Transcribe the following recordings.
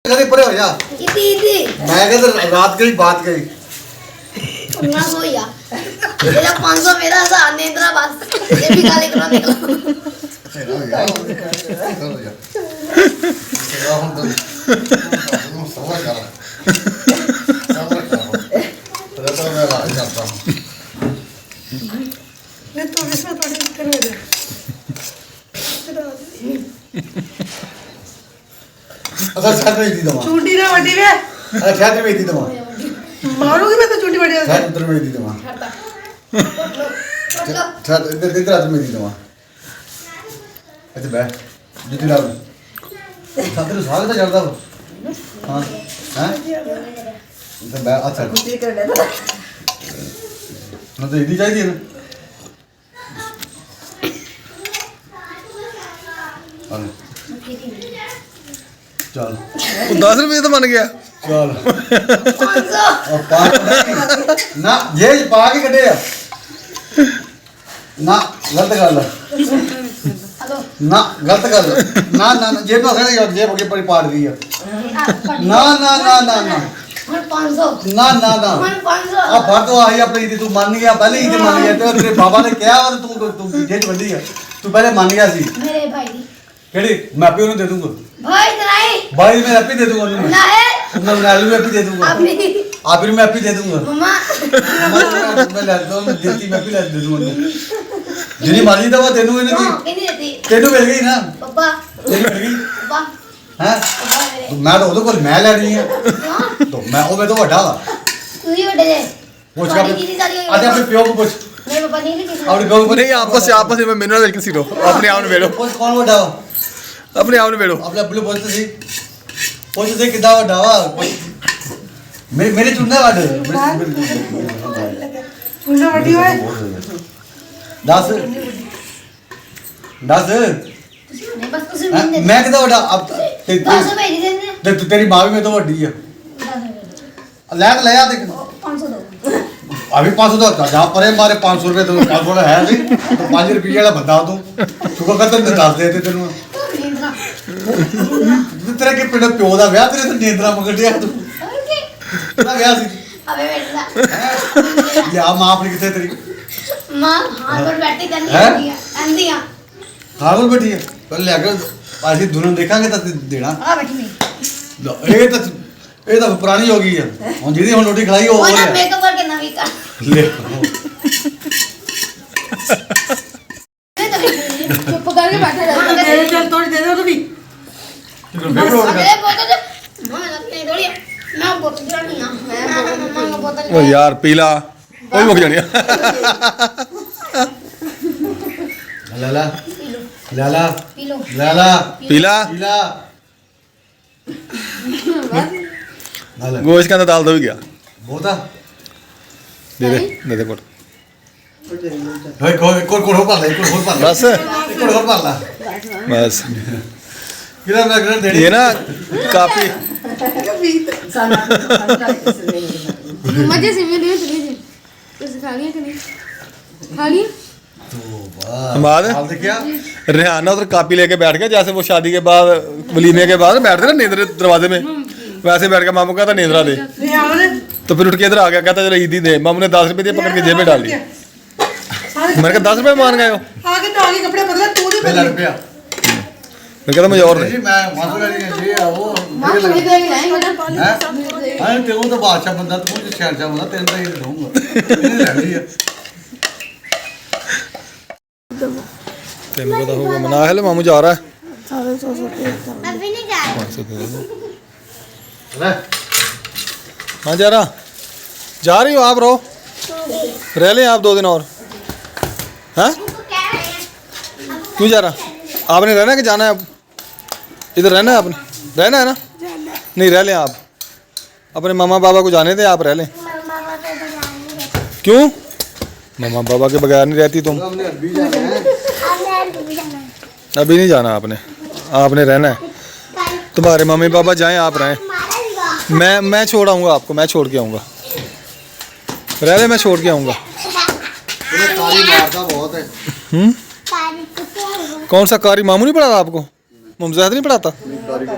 कभी परे हो जा इती मैं कहता रात की बात कही ना सो या तेरा 500 मेरा सा नेंद्रा बस ये भी गाली करो निकलो तो इसमें थोड़ी कर दे अच्छा छत में दी दमा चूंटी ना वड्डी वे अच्छा छत में दी दमा मारूंगी मैं तो चूंटी वड्डी छत उधर में दी दमा छत इधर इधर आज में दी दमा अच्छा बैठ जुती डाल साथ में स्वागत है करता हां हां इधर बैठ अच्छा कुछ कर ले ना तो इधी चाहिए ना चल 10 रुपये तो बन गया चल 500 और पाक ना ये पा के कटे ना गलत कर ला हेलो ना गलत कर ला ना ना ना जेब में खड़े जेब के पर पाड़ दी है ना ना ना ना ना 500 ना ना ना 500 अब बात तो आई अपनी थी तू मान गया पहले ही मान गया तेरे बाबा ने क्या और तू जेब बंदी है तू पहले मान गया सी मेरे भाई केड़ी मैं भी उन्हें दे दूंगा भाई नहीं भाई मैं भी दे दूंगा उन्हें ना है मैं नालू में भी दे दूंगा अभी आप भी मैं भी दे दूंगा मम्मा मैं ले दो मैं देती मैं भी ले दे दूंगा जिनी मर्जी दवा तेनू इन्हें दी कितनी देती तेनू मिल गई ना पापा तेनू मिल गई पापा हैं पापा मेरे मैं तो ਉਹਦੇ ਕੋਲ ਮੈਂ ਲੈਣੀ ਹੈ तो मैं ਉਹ ਮੈਂ ਤੋਂ ਵੱਡਾ ਵਾ तू ही बड़े दे ਪੁੱਛ तुम्हारी दीदी सारी ਕੇ ਅੱਜ ਆਪਣੇ ਪਿਓ ਨੂੰ ਪੁੱਛ मेरे पापा नहीं लिखी ਆਪਣੇ ਪਿਓ ਨੂੰ नहीं आपस में मेनू बिल्कुल सीरो अपने आप बेड़ो ਪੁੱਛ ਕੌਣ ਵੱਡਾ ਵਾ अपने आप बेड़ो ਆਪਣੇ ਅੱਬੂ ਨੂੰ ਪੁੱਛ ਸੀ ਪੁੱਛ ਦੇ ਕਿੱਦਾਂ ਵੱਡਾ ਵਾ ਮੇਰੇ ਚੁੰਨੇ ਵੱਡ चूंटा वड्डी होए ਦੱਸ ਦੱਸ नहीं बस उसे मिल दे ਮੈਂ ਕਿੱਦਾਂ ਵੱਡਾ ਅਬ 500 भेज देने ਤੇ ਤੇਰੀ ਮਾਂ ਵੀ ਮੇਰੇ ਤੋਂ ਵੱਡੀ ਆ ਲੈ ਲੈ ਆ ਦੇਖ 500 दो अभी 500 तो जहाँ पर है मारे 500 रुपए तो 500 है नहीं तो 5 रुपये वाला बता दूं शुक्र कर तेन दस देते तेन तेरे के पिंड प्यो का ब्याह तेरे तो नींदरा मंगन दिया तू ना ब्याह सी अबे बेटा या मां अपनी किथे तेरी मां हां पर बैठी करनी हैं? आंधी हां हां बोल बैठी है पर लेकर आज दुल्हन देखांगे तो देना आ बैठी नहीं ये तो पुरानी हो गई है हुन जिदी हुन रोटी खिलाई हो वो ना गया मेकअप करके नवी कर ले चुप करके बैठे रहो तेरे चल थोड़ी दे दो तो भी अरे बोतल मैं नहीं थोड़ी मैं बोतल नहीं हां मैं बोतल ओ यार पीला कोई मुक जानी लाला लाला पी लो लाला पीला पीला लाला गोश्त का दाल तो भी गया बोता दे दे कोट भाई कोई कोई हो पा ले कोई हो पा ले बस कोई हो पा ला बस किरा मैं कर दे ये ना काफी मजे से मैं नहीं चली थी कुछ खा लिया कि नहीं खा लिया तो वाह हमाद हाल देखिया रेहाना उधर कापी लेके बैठ गया जैसे वो शादी के बाद वलीमे के बाद बैठते ना नींद दरवाजे में वैसे बैठ के मामू कहता नींदरा दे नहीं आवले तो फिर उठ के इधर आ गया कहता चलो ईदी दे मामू ने 10 रुपए दिए पकड़ के जेब में डाल दिया मैंने कहा 10 रुपए मान गए हो आगे तो आगे कपड़े बदला तू नहीं पहला बदले रुपया मैं कहता मुझे और दे जी मैं मासूला जी ये वो मां थोड़ी देर में आएंगे ना हैं अरे ते वो तो बादशाह बंदा तू जो शहर बंदा तेरे तो ये रहूंगा ये ले रही है तेन पता होगा मना है मामू जा रहा है अभी नहीं जा ले हाँ जा रही हो आप रहो रह लें आप 2 दिन और हाँ क्यों जा रहा आपने रहना है कि जाना है अब इधर रहना है आपने रहना है ना नहीं रह लें आप अपने मामा बाबा को जाने दें आप रह लें क्यों मामा बाबा के बगैर नहीं रहती तुम हमने अभी जाना है अभी नहीं जाना आपने रहना है तुम्हारे मम्मी पापा जाएं आप रहें मैं छोड़ आऊँगा आपको मैं छोड़ के आऊँगा रह ले मैं छोड़ के आऊँगा तुम्हें तारी मारता बहुत है कौन सा कारी मामू नहीं पढ़ाता आपको मुमजाहिद नहीं पढ़ाता तारी को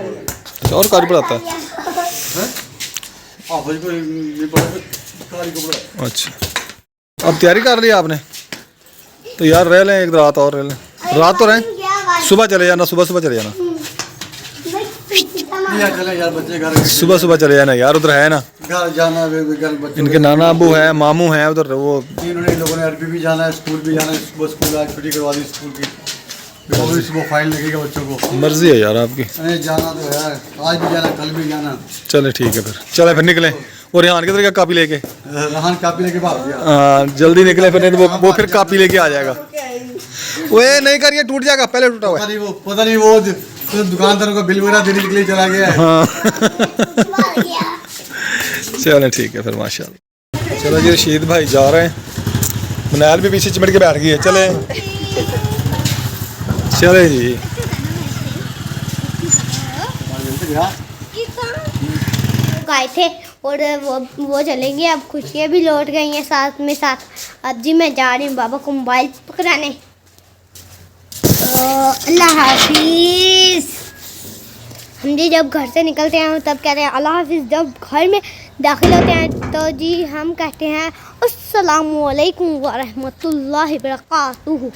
अच्छा और कारी पढ़ाता है हैं आप को ये बड़ा कारी कपड़ा। अच्छा अब तैयारी कर ली आपने तो यार रह लें एक रात और रह लें। रात तो रहें, सुबह चले जाना, सुबह चले जाना, यार चले यार बच्चे घर सुबह चले जाना यार, उधर है ना घर जाना घर बच्चे इनके नाना अबू है, मामू है उधर, वो इन्होंने लोगों ने अरबी भी जाना है, स्कूल भी जाना है, सुबह स्कूल आज छुट्टी करवा दी स्कूल की, वो भी सुबह फाइन लगेगा बच्चों को। मर्जी है यार आपकी। अरे जाना तो है, आज भी जाना कल भी जाना। चले ठीक है चले फिर निकले। और रेहान किधर गया कापी लेके? रेहान कापी लेके भाग गया। हाँ जल्दी निकले फिर, नहीं तो वो फिर कापी लेके आ जाएगा। ओए नहीं करिए, टूट जाएगा, पहले टूटा हुआ है। पता नहीं वो तो दुकानदारों का बिल वगैरह देने के लिए चला गया है। हाँ चले ठीक है फिर माशाल्लाह। चलो जी रशीद भाई जा रहे हैं, मनाल भी पीछे चिमट के बैठ गई है। चले चले जी गए थे और वो चले गए, अब खुशियाँ भी लौट गई हैं साथ में साथ। अब जी मैं जा रही हूँ बाबा को मोबाइल पकड़ाने। अल्लाह हाफिज़। हम जी जब घर से निकलते हैं तब कहते हैं अल्लाह हाफिज़, जब घर में दाखिल होते हैं तो जी हम कहते हैं अस्सलामु अलैकुम व रहमतुल्लाहि व बरकातुहू।